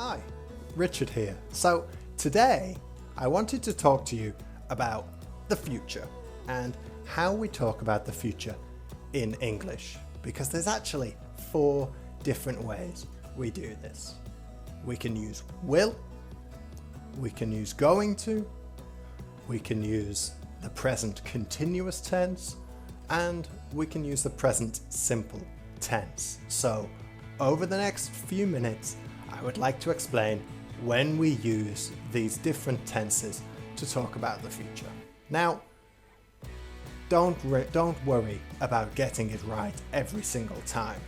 Hi, Richard here. So today I wanted to talk to you about the future and how we talk about the future in English, because there's actually 4 different ways we do this. We can use will, we can use going to, we can use the present continuous tense, and we can use the present simple tense. So over the next few minutes, I would like to explain when we use these different tenses to talk about the future. Now, don't worry about getting it right every single time.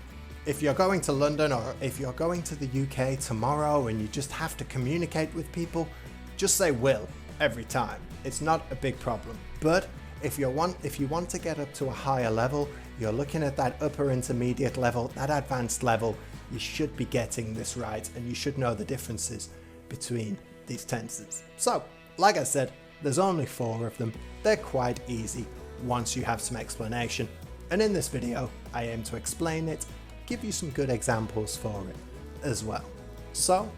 If you're going to London or if you're going to the UK tomorrow and you just have to communicate with people, just say will every time. It's not a big problem. But if you want to get up to a higher level, you're looking at that upper intermediate level, that advanced level, you should be getting this right and you should know the differences between these tenses. So, like I said, there's only 4 of them. They're quite easy once you have some explanation. And in this video, I aim to explain it, give you some good examples for it as well. So,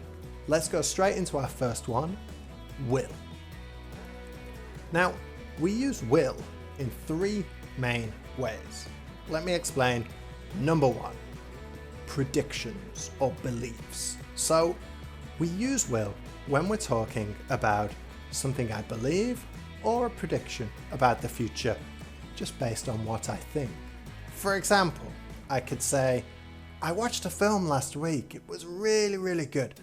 let's go straight into our first one, will. Now, we use will in 3 main ways. Let me explain. Number 1, predictions or beliefs. So, we use will when we're talking about something I believe or a prediction about the future just based on what I think. For example, I could say, I watched a film last week. It was really, really good.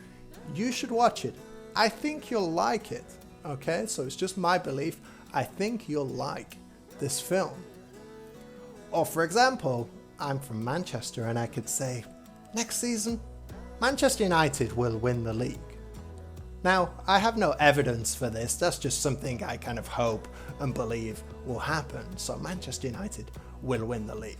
You should watch it. I think you'll like it. Okay, so it's just my belief. I think you'll like this film. Or for example, I'm from Manchester and I could say, next season, Manchester United will win the league. Now, I have no evidence for this, that's just something I kind of hope and believe will happen. So Manchester United will win the league.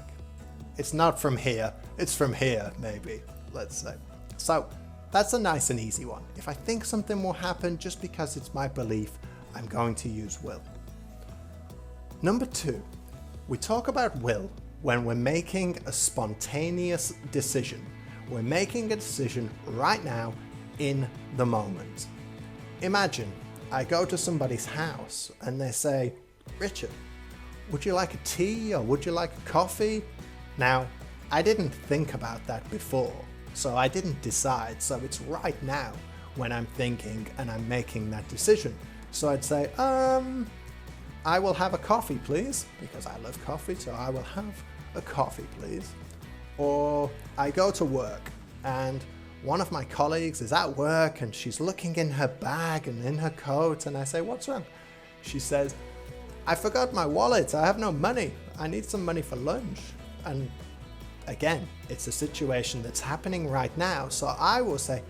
It's not from here, it's from here maybe, let's say. So that's a nice and easy one. If I think something will happen just because it's my belief, I'm going to use will. Number 2, we talk about will when we're making a spontaneous decision. We're making a decision right now in the moment. Imagine I go to somebody's house and they say, Richard, would you like a tea or would you like a coffee? Now, I didn't think about that before, so I didn't decide. So it's right now when I'm thinking and I'm making that decision. So I'd say, I will have a coffee, please, because I love coffee, so I will have a coffee, please. Or I go to work and one of my colleagues is at work and she's looking in her bag and in her coat and I say, what's wrong? She says, I forgot my wallet, I have no money, I need some money for lunch. And again, it's a situation that's happening right now, so I will say,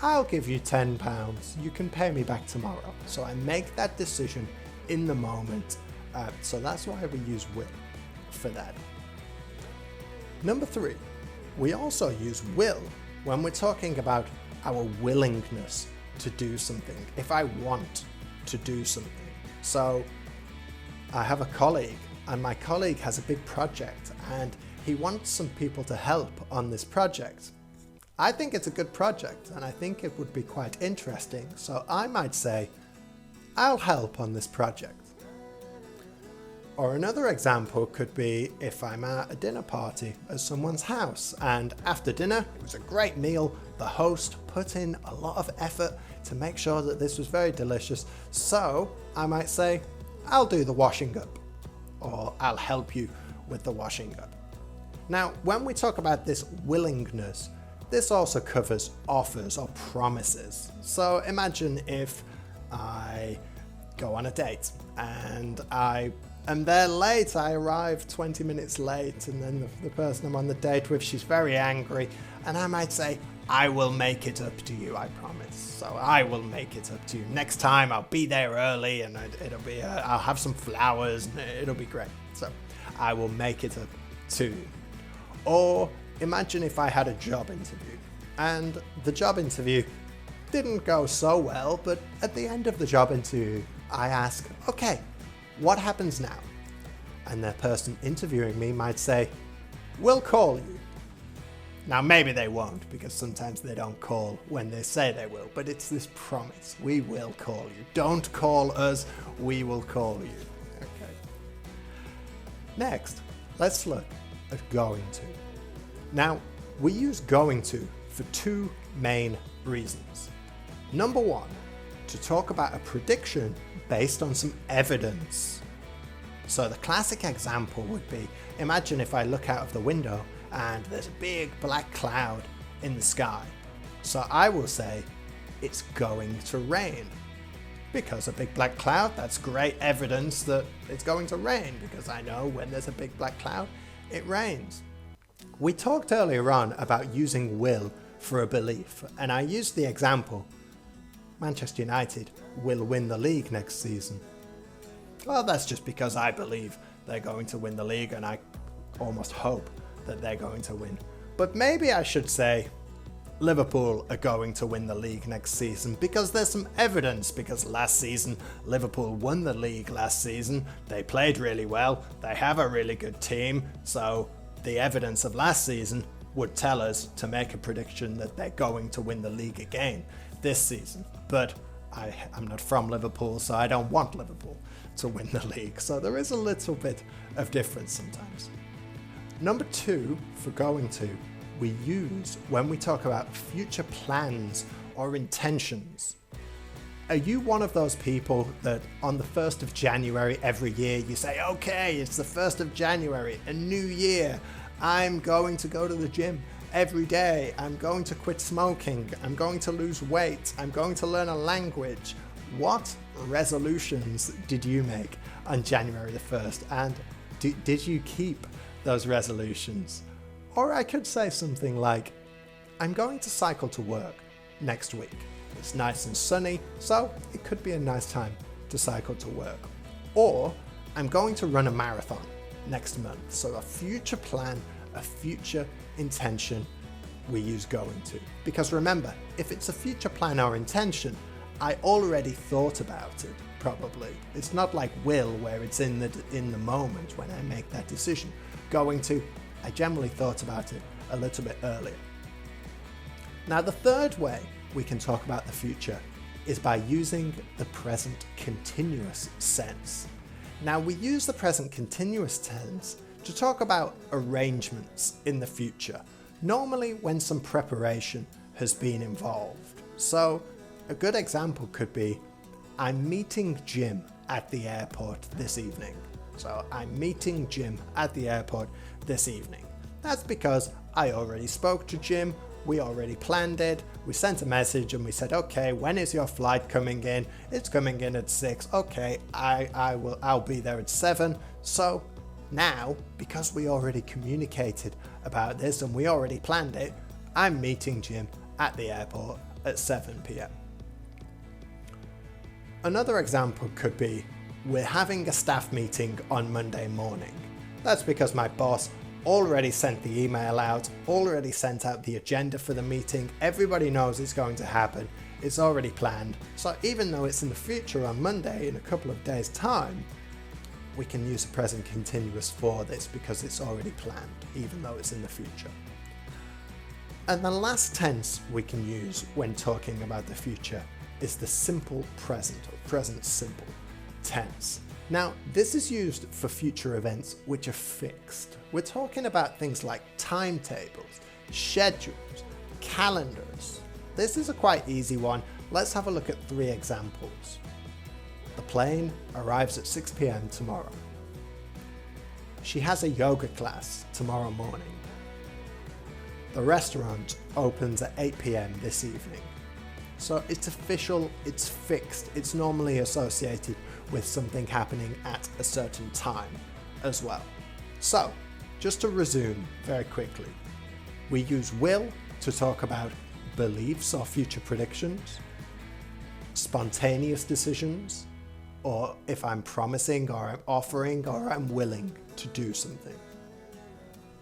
I'll give you £10, you can pay me back tomorrow. So I make that decision in the moment, so that's why we use will for that. Number 3, we also use will when we're talking about our willingness to do something, if I want to do something. So I have a colleague and my colleague has a big project and he wants some people to help on this project. I think it's a good project and I think it would be quite interesting, so I might say, I'll help on this project. Or another example could be if I'm at a dinner party at someone's house and after dinner, it was a great meal, the host put in a lot of effort to make sure that this was very delicious, so I might say, I'll do the washing up, or I'll help you with the washing up. Now, when we talk about this willingness, this also covers offers or promises. So imagine if I go on a date and I am there late, I arrive 20 minutes late, and then the person I'm on the date with, she's very angry, and I might say, I will make it up to you, I promise. So I will make it up to you. Next time I'll be there early and it'll be, I'll have some flowers and it'll be great. So I will make it up to you. Or imagine if I had a job interview and the job interview didn't go so well, but at the end of the job interview, I ask, okay, what happens now? And the person interviewing me might say, we'll call you. Now, maybe they won't, because sometimes they don't call when they say they will, but it's this promise. We will call you. Don't call us, we will call you. Okay. Next, let's look at going to. Now, we use going to for two main reasons. Number one, to talk about a prediction based on some evidence. So the classic example would be, imagine if I look out of the window and there's a big black cloud in the sky. So I will say, it's going to rain. Because a big black cloud, that's great evidence that it's going to rain, because I know when there's a big black cloud, it rains. We talked earlier on about using will for a belief, and I used the example, Manchester United will win the league next season. Well, that's just because I believe they're going to win the league, and I almost hope that they're going to win. But maybe I should say Liverpool are going to win the league next season, because there's some evidence, because last season Liverpool won the league last season. They played really well. They have a really good team. So the evidence of last season would tell us to make a prediction that they're going to win the league again this season. But I'm not from Liverpool, so I don't want Liverpool to win the league. So there is a little bit of difference sometimes. Number two, for going to, we use when we talk about future plans or intentions. Are you one of those people that on the 1st of January every year you say, okay, it's the 1st of January, a new year, I'm going to go to the gym every day, I'm going to quit smoking, I'm going to lose weight, I'm going to learn a language? What resolutions did you make on January the 1st, and did you keep those resolutions? Or I could say something like, I'm going to cycle to work next week. It's nice and sunny, so it could be a nice time to cycle to work. Or I'm going to run a marathon next month. So a future plan, a future intention, we use going to. Because remember, if it's a future plan or intention, I already thought about it, probably. It's not like will, where it's in the moment when I make that decision. Going to, I generally thought about it a little bit earlier. Now, the third way we can talk about the future is by using the present continuous tense. Now, we use the present continuous tense to talk about arrangements in the future, normally when some preparation has been involved. So, a good example could be, I'm meeting Jim at the airport this evening. So, I'm meeting Jim at the airport this evening. That's because I already spoke to Jim, we already planned it, we sent a message and we said, okay, when is your flight coming in? It's coming in at 6. Okay, I'll be there at 7. So now, because we already communicated about this and we already planned it, I'm meeting Jim at the airport at 7 p.m. Another example could be, we're having a staff meeting on Monday morning. That's because my boss already sent the email out, already sent out the agenda for the meeting. Everybody knows it's going to happen. It's already planned. So even though it's in the future on Monday in a couple of days' time, we can use the present continuous for this because it's already planned, even though it's in the future. And the last tense we can use when talking about the future is the simple present, or present simple tense. Now, this is used for future events which are fixed. We're talking about things like timetables, schedules, calendars. This is a quite easy one. Let's have a look at 3 examples. The plane arrives at 6 p.m. tomorrow. She has a yoga class tomorrow morning. The restaurant opens at 8 p.m. this evening. So it's official, it's fixed, it's normally associated with something happening at a certain time as well. So, just to resume very quickly, we use will to talk about beliefs or future predictions, spontaneous decisions, or if I'm promising or I'm offering or I'm willing to do something.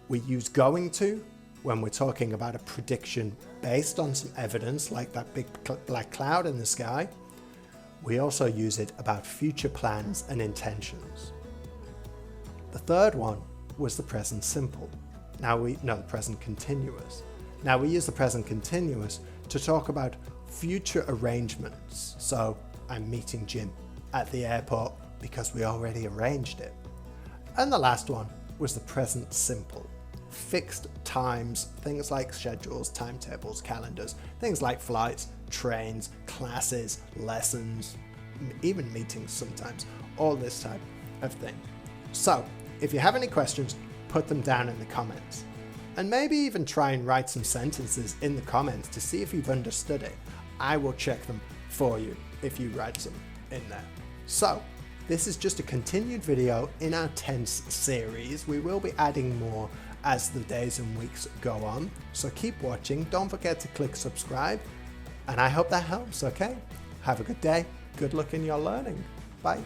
We use going to when we're talking about a prediction based on some evidence like that big black cloud in the sky. We also use it about future plans and intentions. The third one was the present simple. The present continuous. Now we use the present continuous to talk about future arrangements. So I'm meeting Jim at the airport because we already arranged it. And the last one was the present simple. Fixed times, things like schedules, timetables, calendars, things like flights, trains, classes, lessons, even meetings sometimes, all this type of thing. So if you have any questions, put them down in the comments. And maybe even try and write some sentences in the comments to see if you've understood it. I will check them for you if you write some in there. So this is just a continued video in our tense series. We will be adding more as the days and weeks go on. So keep watching. Don't forget to click subscribe. And I hope that helps, okay? Have a good day. Good luck in your learning. Bye.